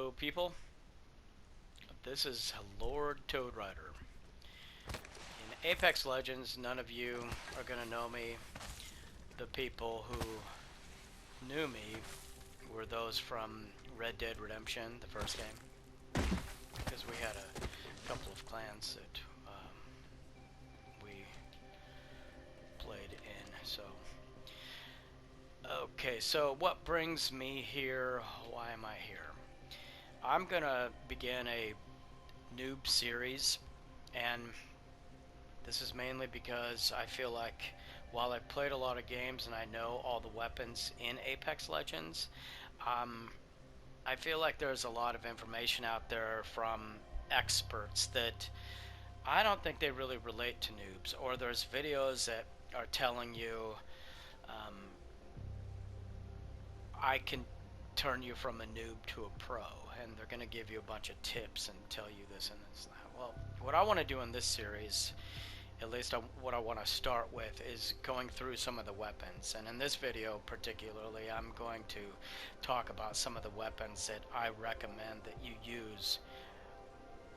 Hello people, this is Lord Toad Rider. In Apex Legends, none of you are going to know me. The people who knew me were those from Red Dead Redemption, the first game, because we had a couple of clans that we played in. Okay, so what brings me here? Why am I here? I'm gonna begin a noob series, and this is mainly because I feel like while I've played a lot of games and I know all the weapons in Apex Legends, I feel like there's a lot of information out there from experts that I don't think they really relate to noobs, or there's videos that are telling you I can turn you from a noob to a pro, and they're going to give you a bunch of tips and tell you this and this. Well, what I want to do in this series, at least what I want to start with, is going through some of the weapons. And in this video particularly, I'm going to talk about some of the weapons that I recommend that you use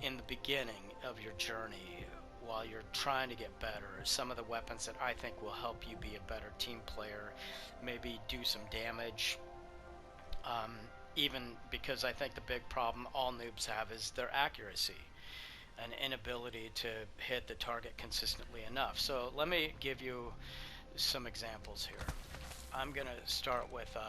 in the beginning of your journey while you're trying to get better. Some of the weapons that I think will help you be a better team player, maybe do some damage. Even because I think the big problem all noobs have is their accuracy, an inability to hit the target consistently enough. So let me give you some examples here. I'm gonna start with the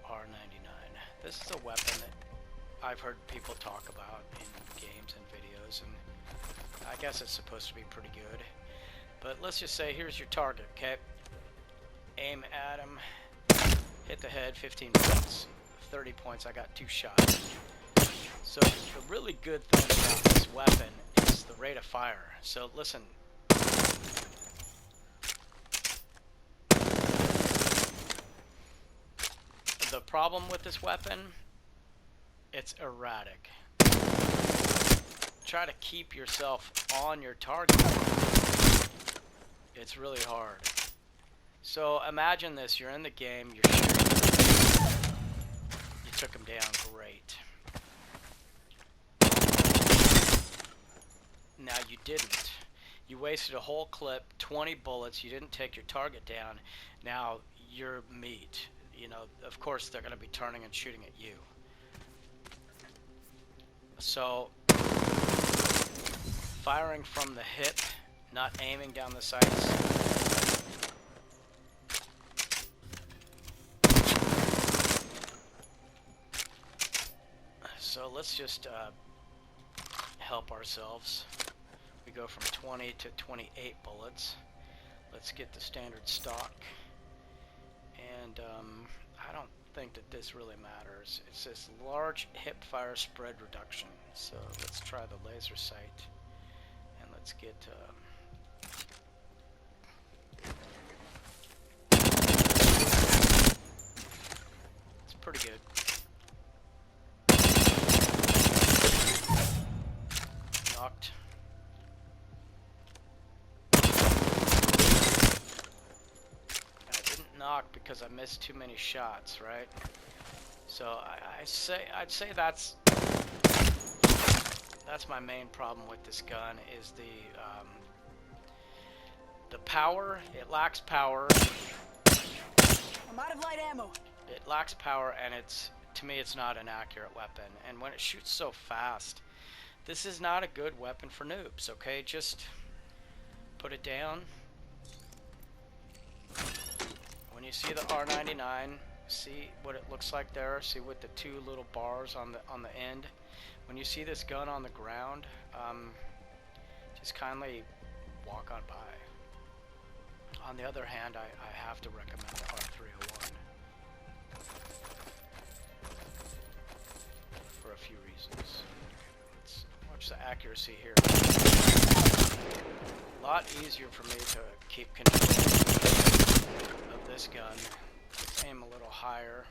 R99. This is a weapon that I've heard people talk about in games and videos, and I guess it's supposed to be pretty good. But let's just say here's your target, okay? Aim at him, hit the head, 15 points, 30 points, I got 2 shots. So the really good thing about this weapon is the rate of fire. So listen. The problem with this weapon, it's erratic. Try to keep yourself on your target. It's really hard. So imagine this, you're in the game, you're shooting. You took him down, great. Now you didn't. You wasted a whole clip, 20 bullets, you didn't take your target down. Now you're meat. You know, of course they're going to be turning and shooting at you. So, firing from the hip, not aiming down the sights. So let's just help ourselves. We go from 20 to 28 bullets. Let's get the standard stock. And I don't think that this really matters. It's this large hip fire spread reduction. So let's try the laser sight, and let's get it's pretty good. Knocked. Knock because I missed too many shots, right? So I'd say that's my main problem with this gun is the power. It lacks power. I'm out of light ammo. It lacks power, and to me it's not an accurate weapon. And when it shoots so fast, this is not a good weapon for noobs. Okay, just put it down. When you see the R99, see what it looks like there. See with the 2 little bars on the end. When you see this gun on the ground, just kindly walk on by. On the other hand, I have to recommend the R301 for a few reasons. Let's watch the accuracy here. A lot easier for me to keep control of this gun. Let's aim a little higher.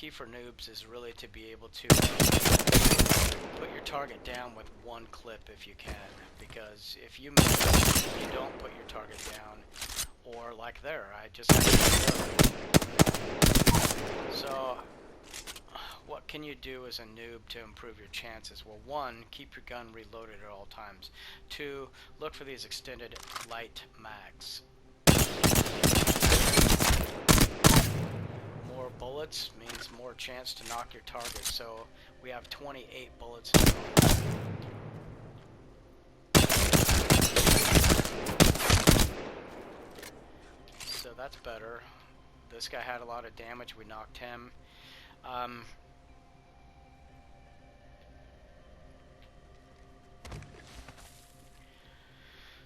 key for noobs is really to be able to put your target down with one clip if you can, because if you miss, you don't put your target down, or like there, I just had to. So what can you do as a noob to improve your chances? Well, 1, keep your gun reloaded at all times. 2, look for these extended light mags. More bullets means more chance to knock your target, so we have 28 bullets now. So that's better. This guy had a lot of damage, we knocked him.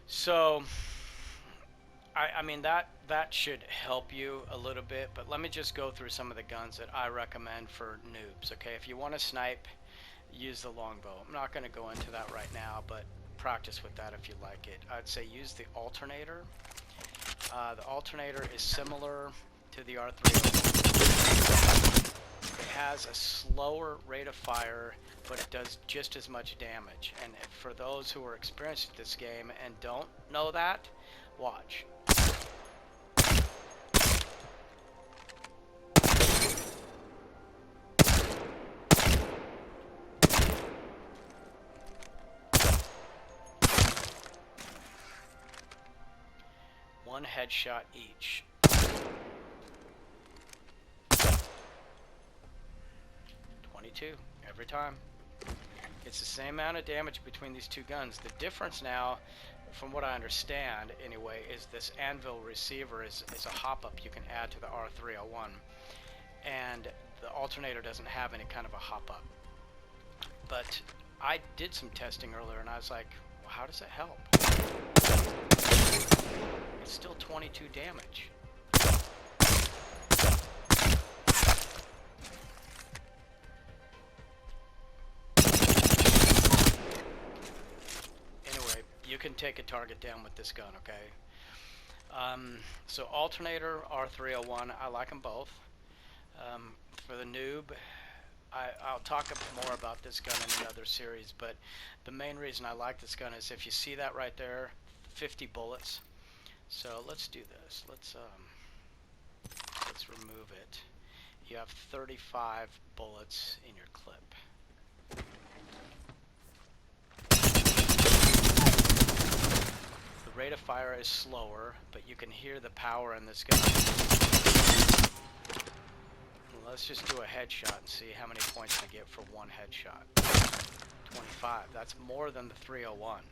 So I mean that should help you a little bit, but let me just go through some of the guns that I recommend for noobs. Okay, if you want to snipe, use the longbow. I'm not going to go into that right now, but practice with that if you like it. I'd say use the alternator. The alternator is similar to the R3. It has a slower rate of fire, but it does just as much damage. And for those who are experienced at this game and don't know that, watch. One headshot each. 22 every time. It's the same amount of damage between these two guns. The difference now, from what I understand anyway, is this anvil receiver is a hop-up you can add to the R301. And the alternator doesn't have any kind of a hop-up. But I did some testing earlier and I was like, well, how does it help? It's still 22 damage. Anyway, you can take a target down with this gun, okay? So alternator, R301, I like them both. For the noob, I'll talk a bit more about this gun in another series, but the main reason I like this gun is if you see that right there, 50 bullets. So let's do this. Let's remove it. You have 35 bullets in your clip. The rate of fire is slower, but you can hear the power in this gun. Let's just do a headshot and see how many points I get for one headshot. 25. That's more than the 301.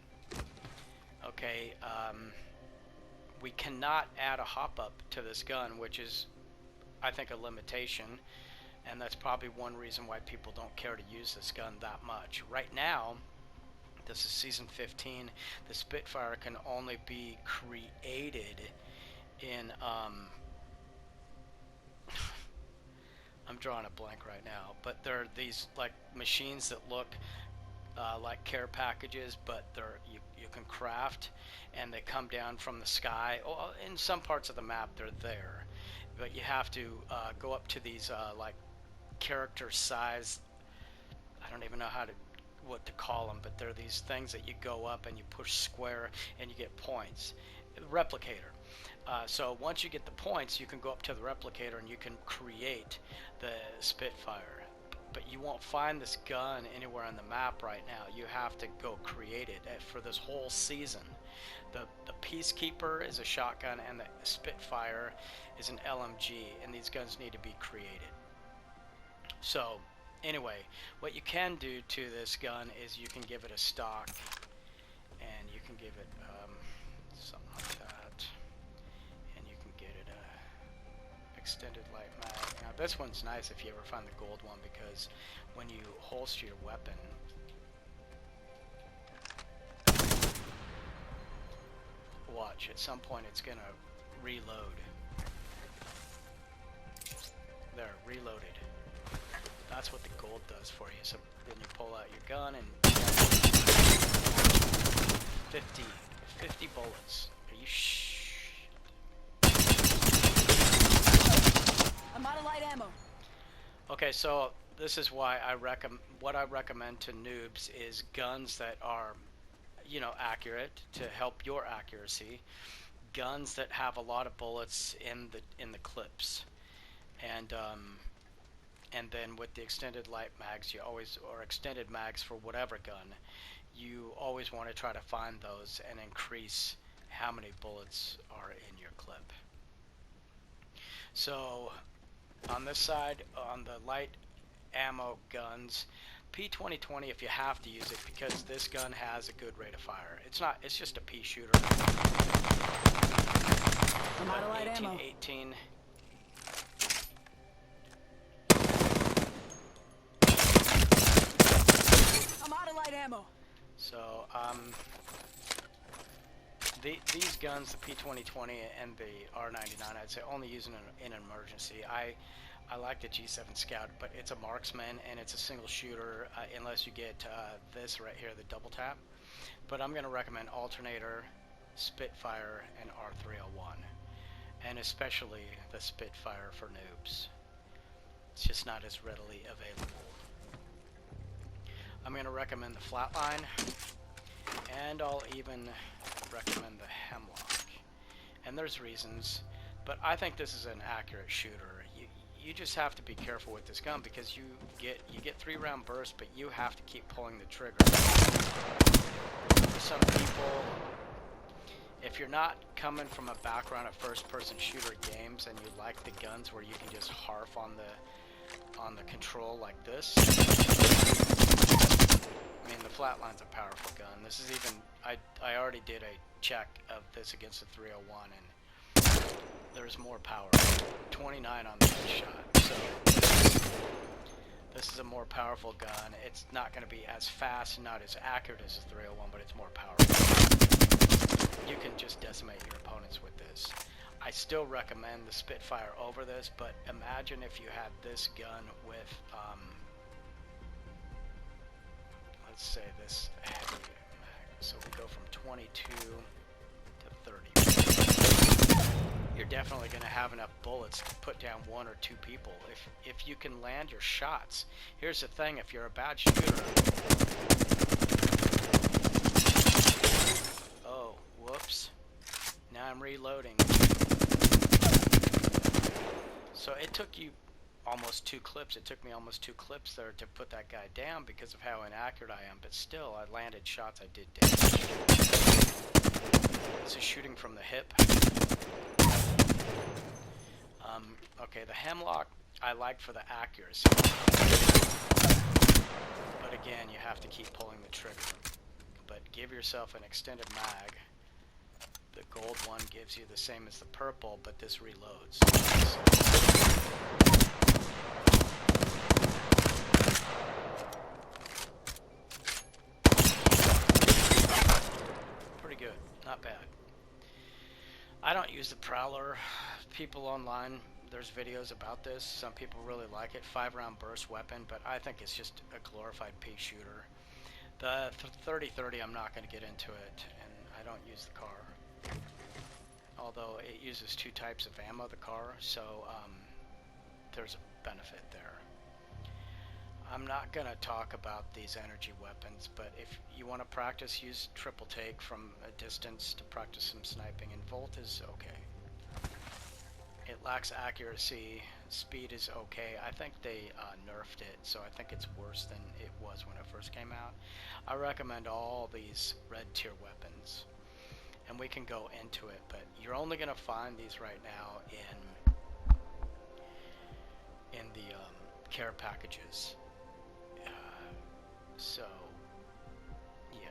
Okay, we cannot add a hop-up to this gun, which is, I think, a limitation, and that's probably one reason why people don't care to use this gun that much. Right now, this is Season 15, the Spitfire can only be created in, I'm drawing a blank right now, but there are these like machines that look like care packages, but you can craft, and they come down from the sky. Oh, in some parts of the map they're there, but you have to go up to these like character size, I don't even know what to call them, but they're these things that you go up and you push square and you get points. Replicator. So once you get the points, you can go up to the replicator and you can create the Spitfire. But you won't find this gun anywhere on the map right now. You have to go create it for this whole season. The Peacekeeper is a shotgun and the Spitfire is an LMG, and these guns need to be created. So anyway, what you can do to this gun is you can give it a stock, and you can give it something like that, and you can get it a extended light mag. Now this one's nice if you ever find the gold one, because when you holster your weapon, watch, at some point it's gonna reload. There, reloaded. That's what the gold does for you. So then you pull out your gun and 50 bullets. Are you I'm out of light ammo. Okay, so this is why what I recommend to noobs is guns that are, you know, accurate to help your accuracy. Guns that have a lot of bullets in the clips, and and then with the extended light mags, you always, or extended mags for whatever gun, you always want to try to find those and increase how many bullets are in your clip. So on this side, on the light ammo guns, P2020 if you have to use it, because this gun has a good rate of fire. It's just a pea shooter. I'm out of light ammo. 18. I'm out of light ammo. So these guns, the P2020 and the R99, I'd say only use in an emergency. I like the G7 Scout, but it's a marksman and it's a single shooter unless you get this right here, the double tap. But I'm going to recommend Alternator, Spitfire, and R301, and especially the Spitfire for noobs. It's just not as readily available. I'm going to recommend the Flatline, and I'll even recommend the Hemlock. And there's reasons, but I think this is an accurate shooter. You just have to be careful with this gun because you get 3-round bursts, but you have to keep pulling the trigger. For some people, if you're not coming from a background of first-person shooter games and you like the guns where you can just harf on the control like this, I mean, the Flatline's a powerful gun. This is even, I already did a check of this against the 301, and there's more power. 29 on the headshot. So this is a more powerful gun. It's not going to be as fast and not as accurate as the 301, but it's more powerful. You can just decimate your opponents with this. I still recommend the Spitfire over this, but imagine if you had this gun with, let's say this heavy mag. So we go from 22 to 30. You're definitely going to have enough bullets to put down 1 or 2 people if you can land your shots. Here's the thing, if you're a bad shooter. Oh, whoops. Now I'm reloading. So it took you almost 2 clips. It took me almost 2 clips there to put that guy down because of how inaccurate I am, but still I landed shots I did damage. This is shooting from the hip. Okay, the Hemlock I like for the accuracy, but again, you have to keep pulling the trigger. But give yourself an extended mag. The gold one gives you the same as the purple, but this reloads. Pretty good, not bad. I don't use the Prowler. People online, there's videos about this. Some people really like it. 5-round burst weapon, but I think it's just a glorified pea shooter. The 30-30, I'm not going to get into it, and I don't use the car. Although it uses 2 types of ammo, the car, so there's a benefit there. I'm not going to talk about these energy weapons, but if you want to practice, use triple take from a distance to practice some sniping, and Volt is okay. It lacks accuracy, speed is okay. I think they nerfed it, so I think it's worse than it was when it first came out. I recommend all these red tier weapons, and we can go into it, but you're only going to find these right now in the care packages. So yeah,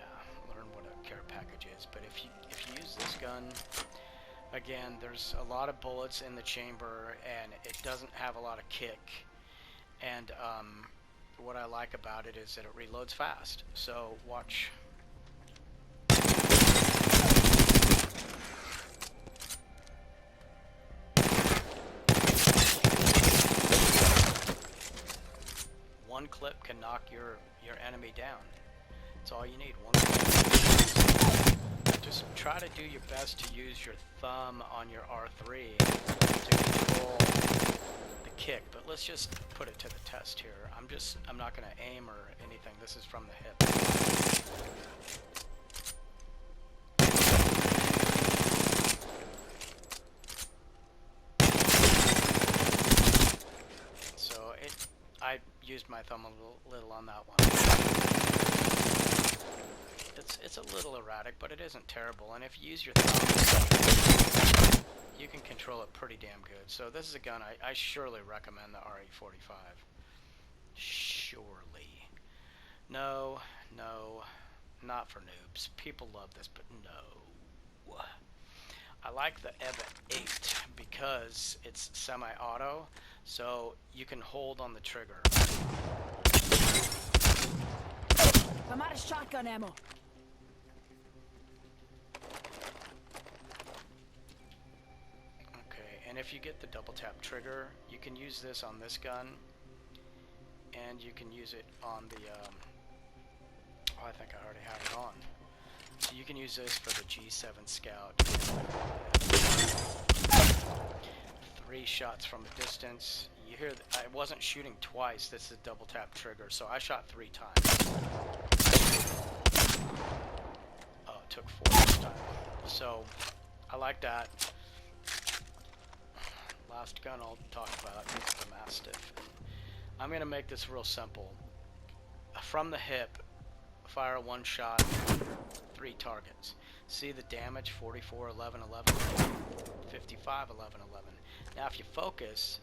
learn what a care package is. But if you use this gun, again, there's a lot of bullets in the chamber, and it doesn't have a lot of kick. And what I like about it is that it reloads fast. So watch. One clip can knock your enemy down. That's all you need. One clip. Just try to do your best to use your thumb on your R3 to control the kick, but let's just put it to the test here. I'm not going to aim or anything. This is from the hip. So I used my thumb a little on that one. It's a little erratic, but it isn't terrible. And if you use your thumb, you can control it pretty damn good. So this is a gun I surely recommend, the RE45. Surely. No, not for noobs. People love this, but no. I like the EVA 8 because it's semi-auto, so you can hold on the trigger. I'm out of shotgun ammo. Okay, and if you get the double tap trigger, you can use this on this gun, and you can use it on the, oh, I think I already have it on. So you can use this for the G7 Scout. 3 shots from a distance. You hear that I wasn't shooting twice. This is a double tap trigger, so I shot 3 times. Oh, it took 4 this time. So I like that. Last gun I'll talk about is the Mastiff. I'm gonna make this real simple. From the hip, fire 1 shot, 3 targets. See the damage, 44, 11, 11, 55, 11, 11. Now if you focus,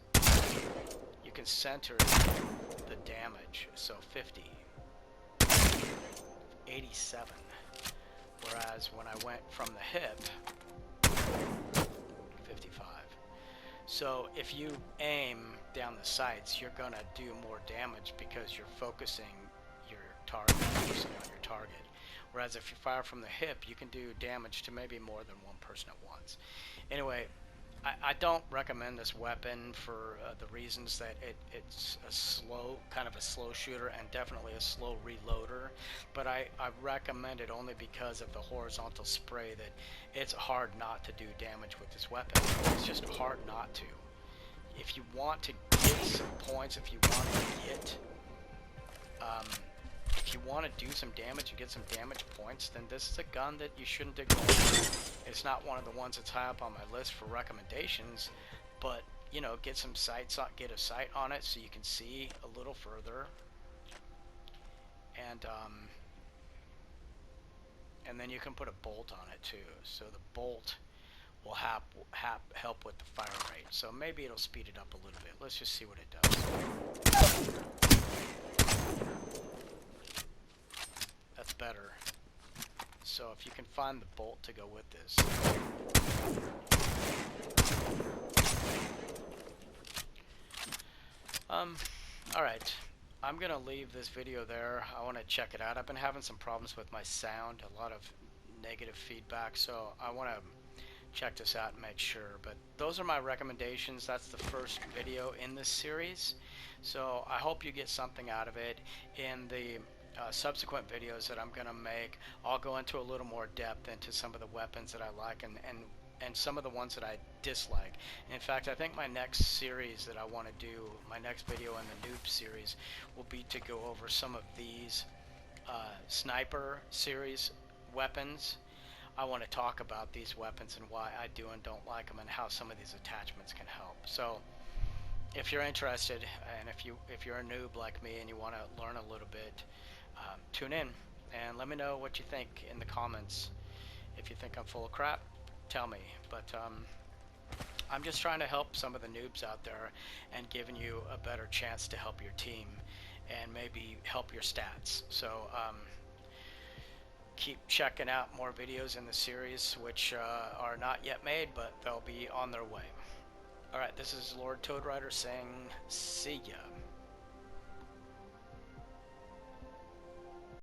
you can center the damage. So 50, 87. Whereas when I went from the hip, 55. So if you aim down the sights, you're gonna do more damage because you're focusing your target, focusing on your target. Whereas if you fire from the hip, you can do damage to maybe more than one person at once. Anyway, I don't recommend this weapon for the reasons that it's a slow, kind of a slow shooter and definitely a slow reloader. But I recommend it only because of the horizontal spray, that it's hard not to do damage with this weapon. It's just hard not to. If you want to get some points, if you want to get if you want to do some damage and get some damage points, then this is a gun that you shouldn't ignore. It's not one of the ones that's high up on my list for recommendations, but you know, get some sights on, get a sight on it so you can see a little further, and then you can put a bolt on it too. So the bolt will help with the fire rate. So maybe it'll speed it up a little bit. Let's just see what it does. That's better. So if you can find the bolt to go with this. Alright. I'm going to leave this video there. I want to check it out. I've been having some problems with my sound, a lot of negative feedback, so I want to check this out and make sure. But those are my recommendations. That's the first video in this series. So I hope you get something out of it. In the subsequent videos that I'm going to make, I'll go into a little more depth into some of the weapons that I like and some of the ones that I dislike. In fact, I think my next series that I want to do, my next video in the NOOB series, will be to go over some of these sniper series weapons. I want to talk about these weapons and why I do and don't like them, and how some of these attachments can help. So if you're interested, and if you're a noob like me and you want to learn a little bit, tune in and let me know what you think in the comments. If you think I'm full of crap, tell me. But I'm just trying to help some of the noobs out there and giving you a better chance to help your team and maybe help your stats. So keep checking out more videos in the series, which are not yet made, but they'll be on their way. Alright, this is Lord Toad Rider saying see ya.